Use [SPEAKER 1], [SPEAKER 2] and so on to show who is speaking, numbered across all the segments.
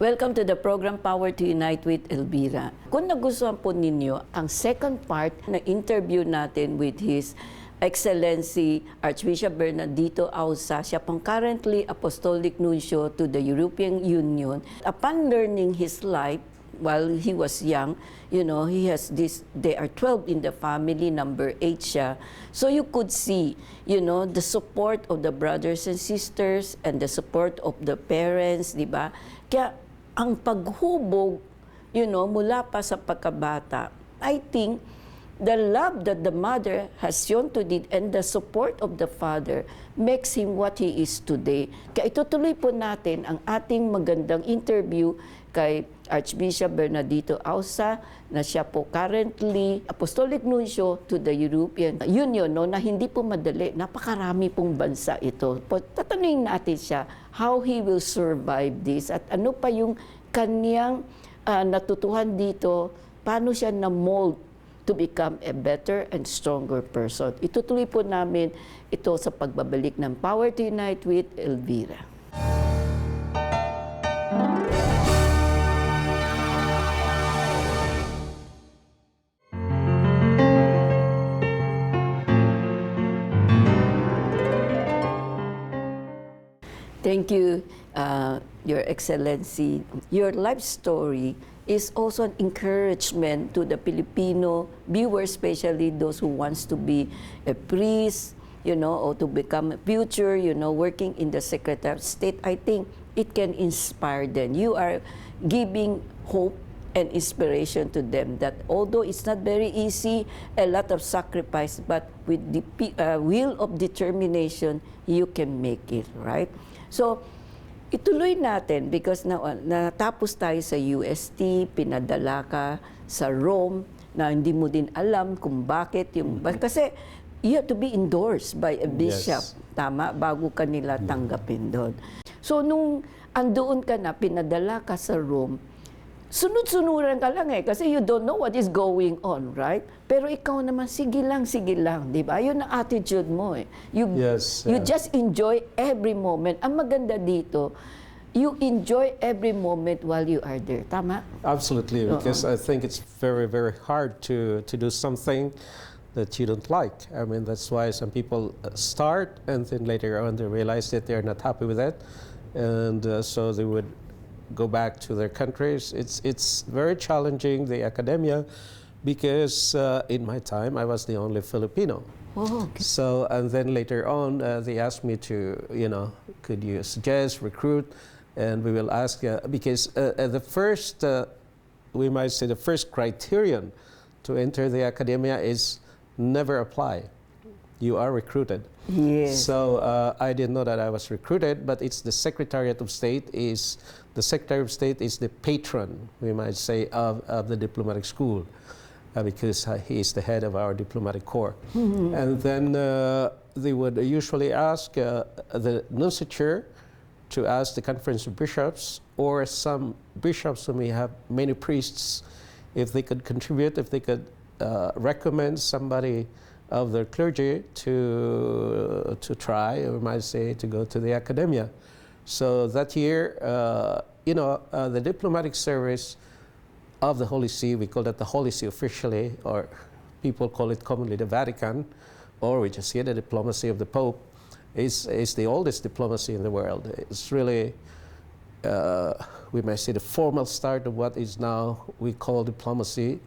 [SPEAKER 1] Welcome to the program Power to Unite with Elvira. Kung nagustuhan po ninyo ang second part na interview natin with His Excellency Archbishop Bernardito Auza, siya pong currently Apostolic Nuncio to the European Union. Upon learning his life while he was young, you know, he has this, they are 12 in the family, number 8 siya. So you could see, you know, the support of the brothers and sisters and the support of the parents, di ba? Kaya ang paghubog, you know, mula pa sa pagkabata, I think the love that the mother has shown to it and the support of the father makes him what he is today. Kaya itutuloy po natin ang ating magandang interview kay Archbishop Bernardito Auza na siya po currently Apostolic Nuncio to the European Union, no, na hindi po madali. Napakarami pong bansa ito. Tatanungin natin siya how he will survive this at ano pa yung kanyang natutuhan dito, paano siya na-mold to become a better and stronger person. Itutuloy po namin ito sa pagbabalik ng Power to Unite with Elvira. Thank you, Your Excellency. Your life story is also an encouragement to the Filipino viewers, especially those who wants to be a priest, you know, or to become a future, you know, working in the Secretary of State. I think it can inspire them. You are giving hope and inspiration to them that although it's not very easy, a lot of sacrifice, but with the will of determination, you can make it, right? So, ituloy natin because natapos tayo sa UST, pinadala ka sa Rome na hindi mo din alam kung bakit yung... Kasi you have to be endorsed by a bishop, yes. Tama, bago ka nila tanggapin doon. So, nung andoon ka na, pinadala ka sa Rome, sunod-sunuran ka lang kasi you don't know what is going on, right? Pero ikaw naman, sige lang, di ba? Yun ang attitude mo You just enjoy every moment. Ang maganda dito, you enjoy every moment while you are there. Tama?
[SPEAKER 2] Absolutely, because I think it's very, very hard to do something that you don't like. I mean, that's why some people start and then later on they realize that they're not happy with it. And so they would go back to their countries. It's very challenging, the academia, because in my time I was the only Filipino.
[SPEAKER 1] Oh, okay.
[SPEAKER 2] So, and then later on they asked me to, you know, could you suggest, recruit, and we will ask, because the first, we might say the first criterion to enter the academia is never apply. You are recruited.
[SPEAKER 1] Yes.
[SPEAKER 2] So I didn't know that I was recruited, but it's the Secretariat of State is the patron, we might say, of the diplomatic school, because he is the head of our diplomatic corps. Mm-hmm. And then they would usually ask the nunciature to ask the conference of bishops or some bishops who may have many priests if they could contribute, if they could recommend somebody of their clergy to try, or we might say, to go to the academia. So that year, you know, the diplomatic service of the Holy See, we call that the Holy See officially, or people call it commonly the Vatican, or we just hear the diplomacy of the Pope, is the oldest diplomacy in the world. It's really, we might say, the formal start of what is now we call diplomacy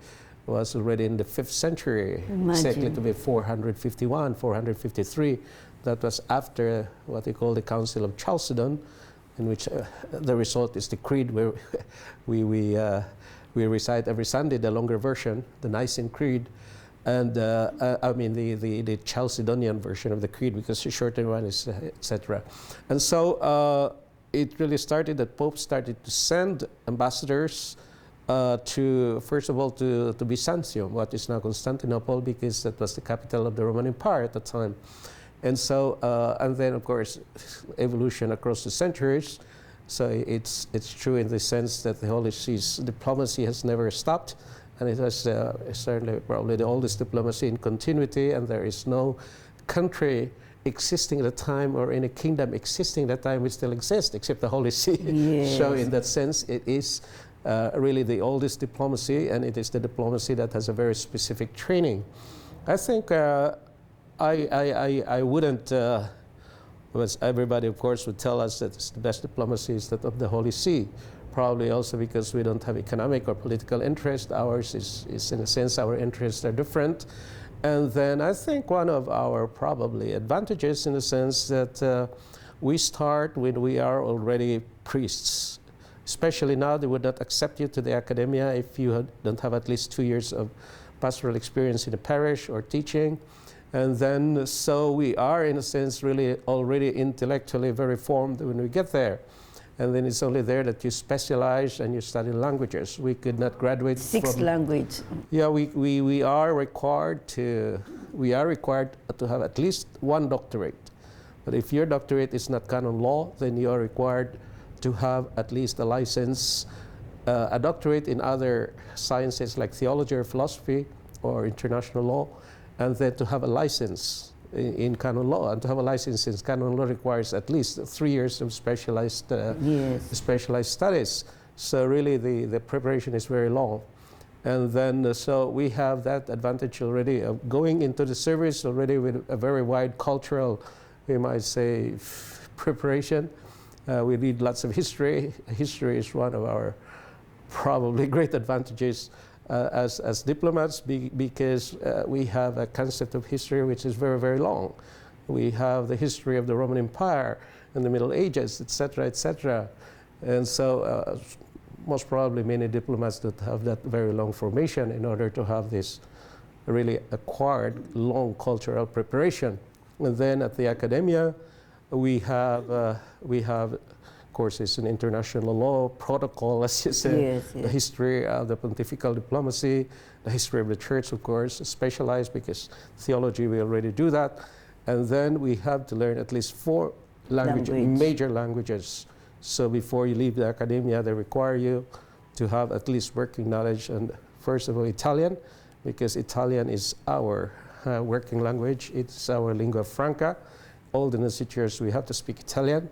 [SPEAKER 2] was already in the 5th century, exactly to be 451, 453. That was after what they call the Council of Chalcedon, in which the result is the creed where we recite every Sunday the longer version, the Nicene Creed, and I mean the Chalcedonian version of the creed, because the shorter one is etc. And so it really started that Pope started to send ambassadors to, first of all, to Byzantium, what is now Constantinople, because that was the capital of the Roman Empire at the time. And so, and then of course, evolution across the centuries. So it's true in the sense that the Holy See's diplomacy has never stopped, and it has certainly probably the oldest diplomacy in continuity, and there is no country existing at the time or in a kingdom existing at the time which still exists, except the Holy See.
[SPEAKER 1] Yes.
[SPEAKER 2] So in that sense, it is really the oldest diplomacy, and it is the diplomacy that has a very specific training. I think I wouldn't, everybody of course would tell us that the best diplomacy is that of the Holy See, probably also because we don't have economic or political interest. Ours is in a sense, our interests are different. And then I think one of our probably advantages in the sense that we start when we are already priests. Especially now, they would not accept you to the academia if you don't have at least 2 years of pastoral experience in a parish or teaching. And then, so we are, in a sense, really already intellectually very formed when we get there. And then it's only there that you specialize and you study languages. We could not graduate
[SPEAKER 1] Sixth language.
[SPEAKER 2] Yeah, we are required to have at least one doctorate. But if your doctorate is not canon law, then you are required to have at least a license, a doctorate in other sciences like theology or philosophy or international law, and then to have a license in canon law. And to have a license in canon law requires at least 3 years of specialized studies. So really the preparation is very long. And then so we have that advantage already of going into the service already with a very wide cultural, we might say, preparation. We read lots of history. History is one of our probably great advantages as diplomats because we have a concept of history which is very, very long. We have the history of the Roman Empire and the Middle Ages, etc., etc. And so most probably many diplomats don't have that very long formation in order to have this really acquired long cultural preparation. And then at the academia, we have courses in international law, protocol, as you said, the history of the pontifical diplomacy, the history of the church, of course, specialized because theology, we already do that. And then we have to learn at least 4 major languages. So before you leave the academia, they require you to have at least working knowledge. And first of all, Italian, because Italian is our working language. It's our lingua franca. All the nunciatures, we have to speak Italian.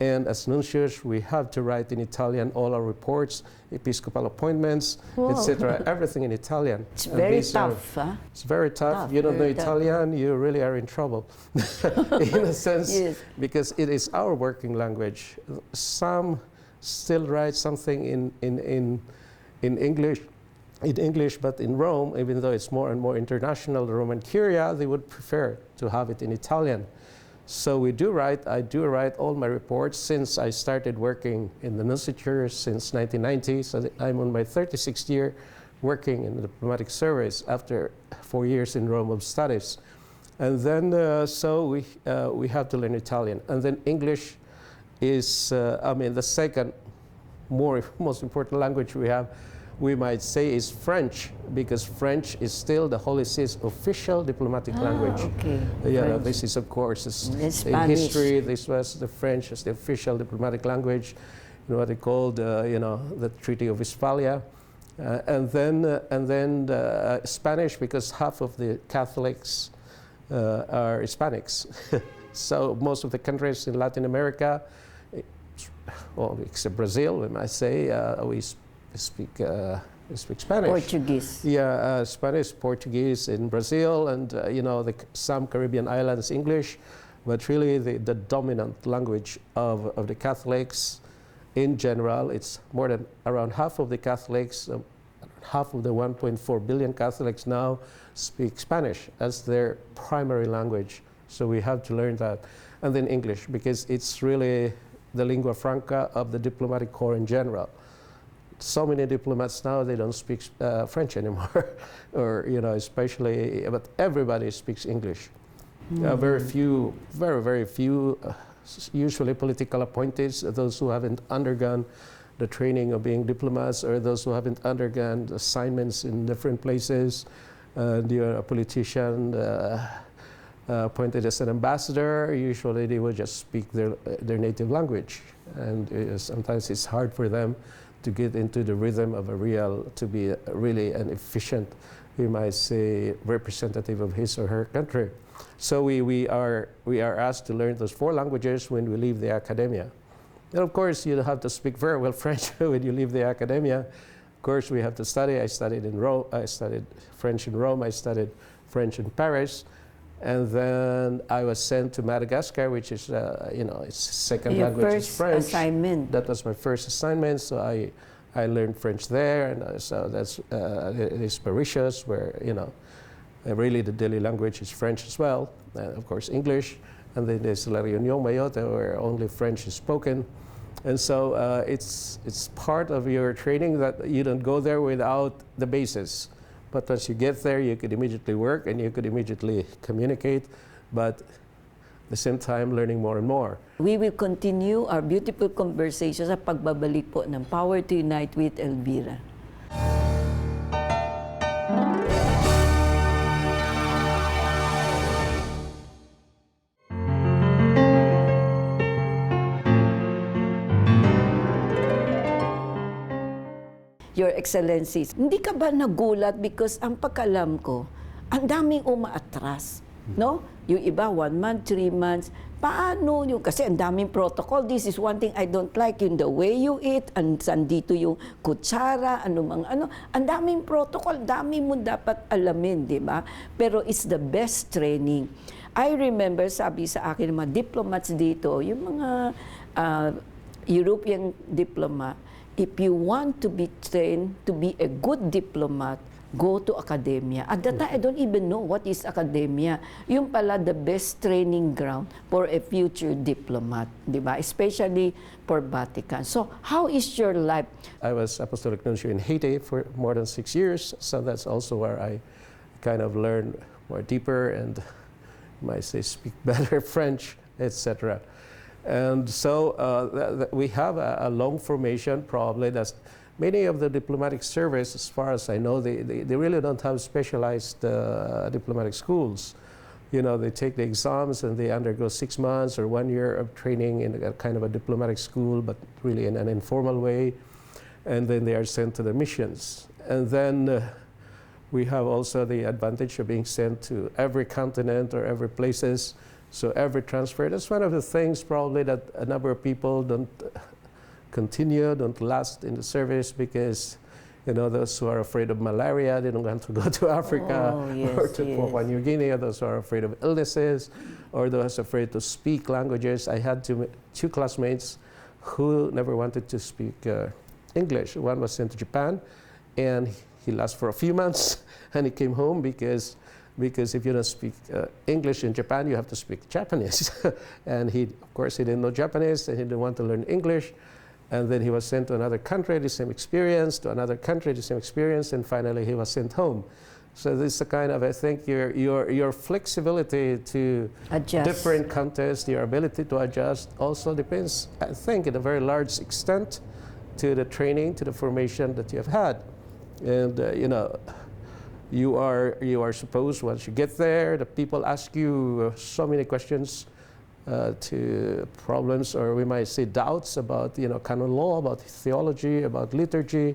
[SPEAKER 2] And as nuncios, we have to write in Italian all our reports, episcopal appointments, etc. Everything in Italian.
[SPEAKER 1] It's very tough, huh?
[SPEAKER 2] It's very tough. You don't know Italian, you really are in trouble, in a sense, because it is our working language. Some still write something in English, but in Rome, even though it's more and more international, the Roman Curia, they would prefer to have it in Italian. So I do write all my reports since I started working in the nunciature since 1990. So I'm on my 36th year working in the diplomatic service after 4 years in Rome of studies. And then, so we have to learn Italian. And then English is, the second most important language we have, we might say, is French, because French is still the Holy See's official diplomatic language. Okay. This is, of course, in history, this was the French as the official diplomatic language, what they called, the Treaty of Westphalia. And then Spanish, because half of the Catholics are Hispanics. So most of the countries in Latin America, well, except Brazil, we might say, we speak Spanish.
[SPEAKER 1] Portuguese.
[SPEAKER 2] Yeah, Spanish, Portuguese in Brazil, and some Caribbean islands English, but really the dominant language of the Catholics in general, it's more than around half of the Catholics, half of the 1.4 billion Catholics now speak Spanish as their primary language. So we have to learn that. And then English, because it's really the lingua franca of the diplomatic corps in general. So many diplomats now, they don't speak French anymore, or, especially, but everybody speaks English. Very few, very few, usually political appointees, those who haven't undergone the training of being diplomats, or those who haven't undergone assignments in different places. You're a politician appointed as an ambassador, usually they will just speak their native language. And sometimes it's hard for them to get into the rhythm of to be really an efficient, we might say, representative of his or her country. So we are asked to learn those 4 languages when we leave the academia. And of course, you have to speak very well French when you leave the academia. Of course, we have to study. I studied in Rome. I studied French in Rome. I studied French in Paris. And then I was sent to Madagascar, which is, its second language is French.
[SPEAKER 1] First assignment.
[SPEAKER 2] That was my first assignment. So I learned French there. And so it's Mauritius, where, really the daily language is French as well. And of course, English. And then there's La Réunion, Mayotte, where only French is spoken. And so it's part of your training that you don't go there without the basis. But once you get there, you could immediately work and you could immediately communicate, but at the same time, learning more and more.
[SPEAKER 1] We will continue our beautiful conversation sa pagbabalik po ng Power to Unite with Elvira. Your Excellencies, hindi ka ba nagulat because ang pagkalam ko, ang daming umaatras, no? Yung iba 1 month, 3 months. Paano yung, kasi ang daming protocol. This is one thing I don't like, yung the way you eat, sandito yung kutsara, ano. Ang daming protocol, dami mo dapat alamin, di ba? Pero it's the best training. I remember, sabi sa akin mga diplomats dito, yung mga European diplomat, if you want to be trained to be a good diplomat, go to academia. At that time, I don't even know what is academia. Yung pala the best training ground for a future diplomat, di ba? Especially for Vatican. So, how is your life?
[SPEAKER 2] I was Apostolic Nuncio in Haiti for more than 6 years, so that's also where I kind of learned more deeper and, you might say, speak better French, etc. And so we have a long formation probably. That's many of the diplomatic service, as far as I know, they really don't have specialized diplomatic schools. They take the exams and they undergo 6 months or 1 year of training in a kind of a diplomatic school, but really in an informal way. And then they are sent to the missions. And then we have also the advantage of being sent to every continent or every places. So every transfer, that's one of the things probably that a number of people don't continue, don't last in the service because, those who are afraid of malaria, they don't want to go to Africa or to Papua New Guinea, those who are afraid of illnesses, or those afraid to speak languages. I had 2 classmates who never wanted to speak English. One was sent to Japan, and he lasted for a few months, and he came home because if you don't speak English in Japan, you have to speak Japanese. And of course, he didn't know Japanese, and he didn't want to learn English. And then he was sent to another country, the same experience, to another country, the same experience, and finally he was sent home. So this is a kind of, I think, your flexibility to
[SPEAKER 1] adjust.
[SPEAKER 2] Different contexts, your ability to adjust also depends, I think, in a very large extent to the training, to the formation that you have had. And, you are supposed, once you get there, the people ask you so many questions to problems, or we might say doubts about, canon law, about theology, about liturgy,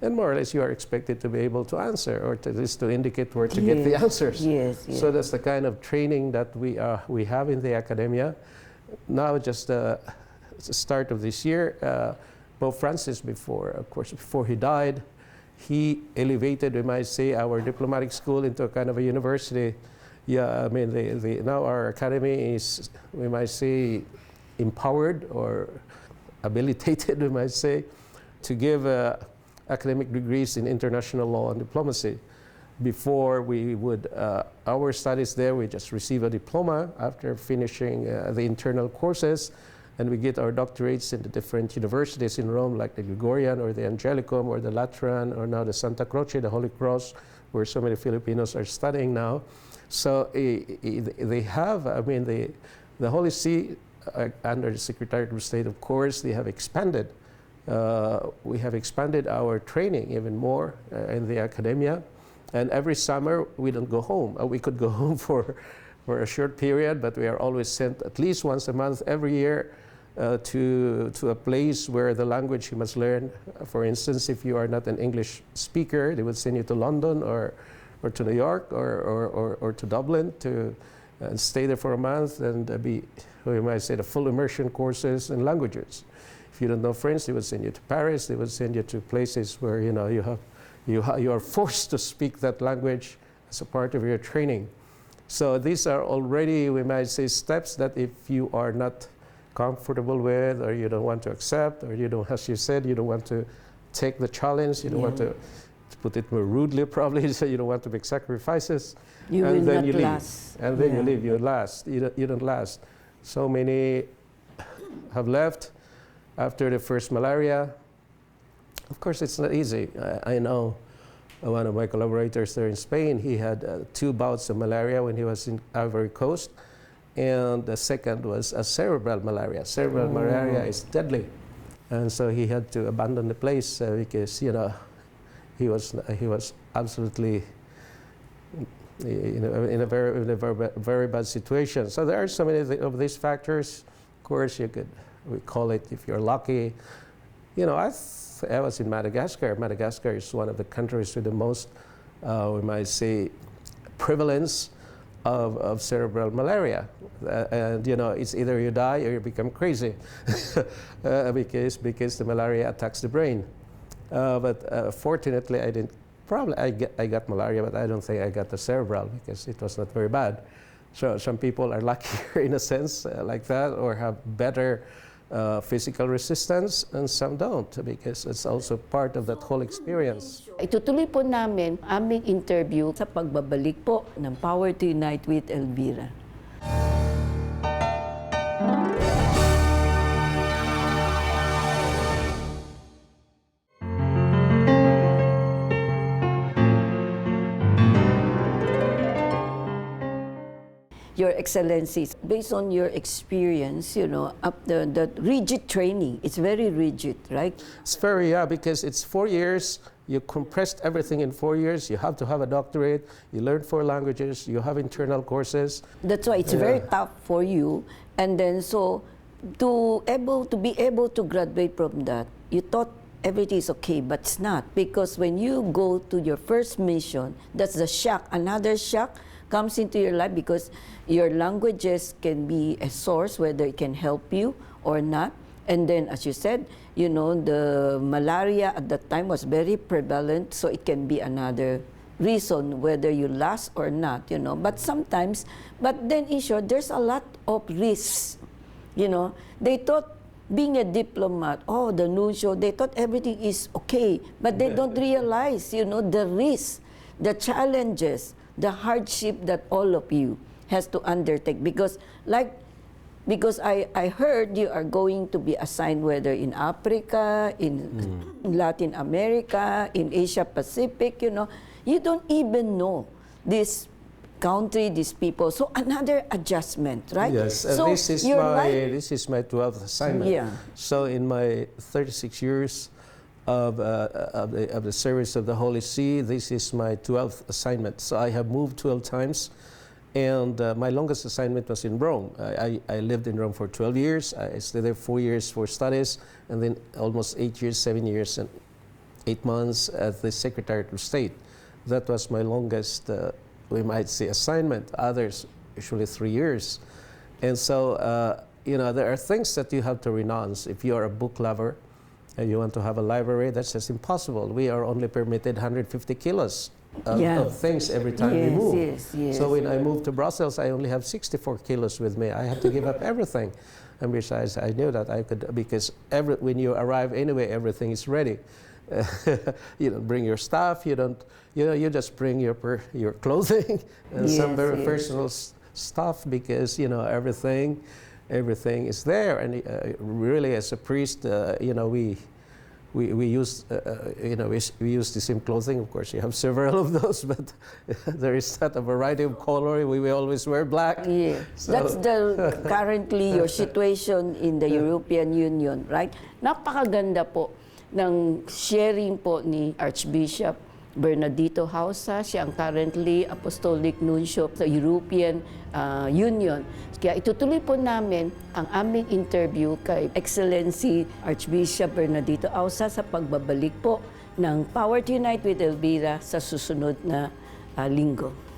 [SPEAKER 2] and more or less you are expected to be able to answer, or at least to indicate where to get the answers.
[SPEAKER 1] Yes.
[SPEAKER 2] So that's the kind of training that we have in the academia. Now, just the start of this year, Pope Francis, before he died, he elevated, we might say, our diplomatic school into a kind of a university. Yeah, I mean, now our academy is, we might say, empowered or habilitated, we might say, to give academic degrees in international law and diplomacy. Before we would, our studies there, we just receive a diploma after finishing the internal courses, and we get our doctorates in the different universities in Rome, like the Gregorian or the Angelicum or the Lateran, or now the Santa Croce, the Holy Cross, where so many Filipinos are studying now. So they have, I mean, the Holy See, under the Secretariat of State, of course, they have expanded. We have expanded our training even more in the academia. And every summer, we don't go home. We could go home for a short period, but we are always sent at least once a month every year to a place where the language you must learn. For instance, if you are not an English speaker, they would send you to London or to New York or to Dublin to stay there for a month and be, we might say, the full immersion courses in languages. If you don't know French, they would send you to Paris. They would send you to places where you are forced to speak that language as a part of your training. So these are already, we might say, steps that if you are not comfortable with, or you don't want to accept, or you don't, as you said, you don't want to take the challenge, you don't want to put it more rudely probably, so you don't want to make sacrifices.
[SPEAKER 1] You
[SPEAKER 2] and
[SPEAKER 1] will
[SPEAKER 2] then
[SPEAKER 1] not
[SPEAKER 2] you
[SPEAKER 1] last.
[SPEAKER 2] leave. And then you leave, you last. You don't last. So many have left after the first malaria. Of course, it's not easy. I know one of my collaborators there in Spain, he had 2 bouts of malaria when he was in Ivory Coast. And the second was a cerebral malaria. Cerebral malaria is deadly. And so he had to abandon the place because, he was absolutely in a very bad situation. So there are so many of these factors. Of course, we call it, if you're lucky. I was in Madagascar. Madagascar is one of the countries with the most, we might say, prevalence of cerebral malaria. And it's either you die or you become crazy because the malaria attacks the brain. But fortunately, I didn't. Probably I got malaria, but I don't think I got the cerebral because it was not very bad. So some people are luckier in a sense like that, or have better physical resistance, and some don't because it's also part of that whole experience.
[SPEAKER 1] Itutuloy po namin aming interview sa pagbabalik po ng Power to Unite with Elvira. Your Excellencies, based on your experience, the rigid training, it's very rigid, right?
[SPEAKER 2] It's very, because it's 4 years. You compressed everything in 4 years. You have to have a doctorate. You learn 4 languages. You have internal courses.
[SPEAKER 1] That's why it's very tough for you. And then to be able to graduate from that, you thought everything is okay, but it's not. Because when you go to your first mission, that's the shock. Another shock comes into your life because your languages can be a source, whether it can help you or not. And then, as you said, the malaria at that time was very prevalent, so it can be another reason whether you last or not, But sometimes, but then in short, there's a lot of risks, They thought being a diplomat, the Nuncio, they thought everything is okay, but they don't realize, the risks, the challenges, the hardship that all of you has to undertake. Because I heard you are going to be assigned whether in Africa, in Latin America, in Asia Pacific, You don't even know this country, these people. So another adjustment, right?
[SPEAKER 2] Yes,
[SPEAKER 1] so
[SPEAKER 2] this is my 12th assignment.
[SPEAKER 1] Yeah.
[SPEAKER 2] So in my 36 years of the service of the Holy See, this is my 12th assignment. So I have moved 12 times, and my longest assignment was in Rome. I lived in Rome for 12 years. I stayed there 4 years for studies, and then almost 8 years, 7 years, and 8 months as the Secretary of State. That was my longest, we might say, assignment. Others, usually 3 years. And so, there are things that you have to renounce. If you are a book lover and you want to have a library, that's just impossible. We are only permitted 150 kilos of things every time we move.
[SPEAKER 1] Yes.
[SPEAKER 2] So when I moved to Brussels, I only have 64 kilos with me. I had to give up everything. And besides, I knew that I could, because when you arrive anyway, everything is ready. You don't bring your stuff. You don't. You just bring your clothing and some very personal stuff, because everything is there. And really, as a priest, we use we use the same clothing. Of course, you have several of those, but there is not a variety of color. We always wear black.
[SPEAKER 1] Yeah, so that's currently your situation in the European Union, right? Napakaganda po ng sharing po ni Archbishop Bernardito Auza. Siya ang currently Apostolic Nuncio sa European Union. Kaya itutuloy po namin ang aming interview kay Excellency Archbishop Bernardito Auza sa pagbabalik po ng Power to Unite with Elvira sa susunod na linggo.